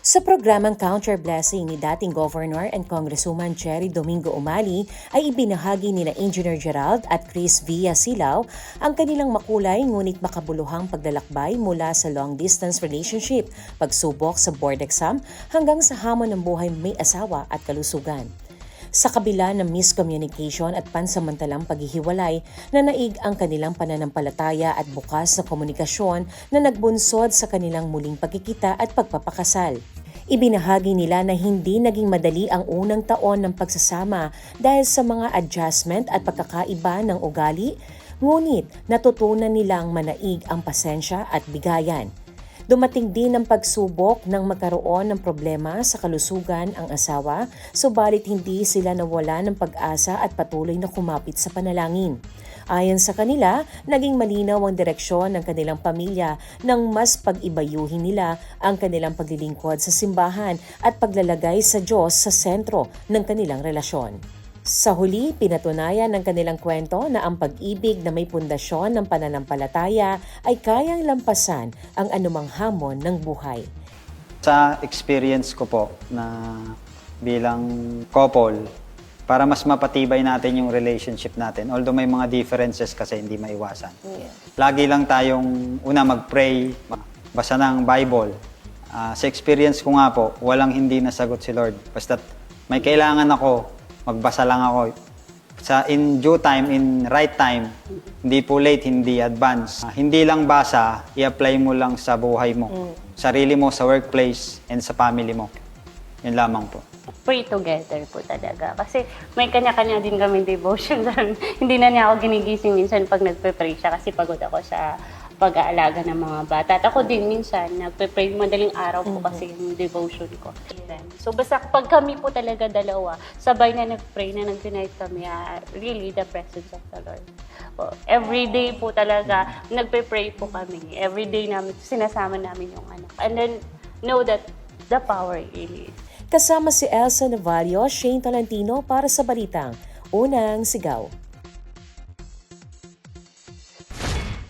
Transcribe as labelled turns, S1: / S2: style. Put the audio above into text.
S1: Sa programang Counter Blessing ni dating Governor and Congresswoman Cherry Domingo Umali ay ibinahagi nina Engineer Gerald at Chris Villa Silao ang kanilang makulay ngunit makabuluhang paglalakbay mula sa long-distance relationship, pagsubok sa board exam hanggang sa hamon ng buhay may asawa at kalusugan. Sa kabila ng miscommunication at pansamantalang paghihiwalay, nanaig ang kanilang pananampalataya at bukas na komunikasyon na nagbunsod sa kanilang muling pagkikita at pagpapakasal. Ibinahagi nila na hindi naging madali ang unang taon ng pagsasama dahil sa mga adjustment at pagkakaiba ng ugali, ngunit natutunan nilang manaig ang pasensya at bigayan. Dumating din ang pagsubok ng magkaroon ng problema sa kalusugan ang asawa, subalit hindi sila nawala ng pag-asa at patuloy na kumapit sa panalangin. Ayon sa kanila, naging malinaw ang direksyon ng kanilang pamilya nang mas pag-ibayuhin nila ang kanilang paglilingkod sa simbahan at paglalagay sa Diyos sa sentro ng kanilang relasyon. Sa huli, pinatunayan ng kanilang kwento na ang pag-ibig na may pundasyon ng pananampalataya ay kayang lampasan ang anumang hamon ng buhay.
S2: Sa experience ko po na bilang couple, para mas mapatibay natin yung relationship natin, although may mga differences kasi hindi maiwasan. Lagi lang tayong mag-pray, basa ng Bible. Sa experience ko nga po, walang hindi nasagot si Lord. Basta may kailangan ako, magbasa lang ako. In due time, in right time, hindi po late, hindi advance. Hindi lang basa, i-apply mo lang sa buhay mo. Sarili mo, sa workplace, and sa family mo. Yun lamang po.
S3: Pray together po talaga. Kasi may kanya-kanya din kami devotion. Hindi na niya ako ginigising minsan pag nagpe-pray siya kasi pagod ako sa pag-aalaga ng mga bata. At ako din minsan, nagpe-pray madaling araw po kasi yung devotion ko. So basta pag kami po talaga dalawa, sabay na nag-pray na nag-unite kami, really the presence of the Lord. Every day po talaga, nagpe-pray po kami. Every day namin, sinasama namin yung anak. And then, know that the power really is.
S1: Kasama si Elsa Navalio, Shane Tolentino para sa Balitang Unang Sigaw.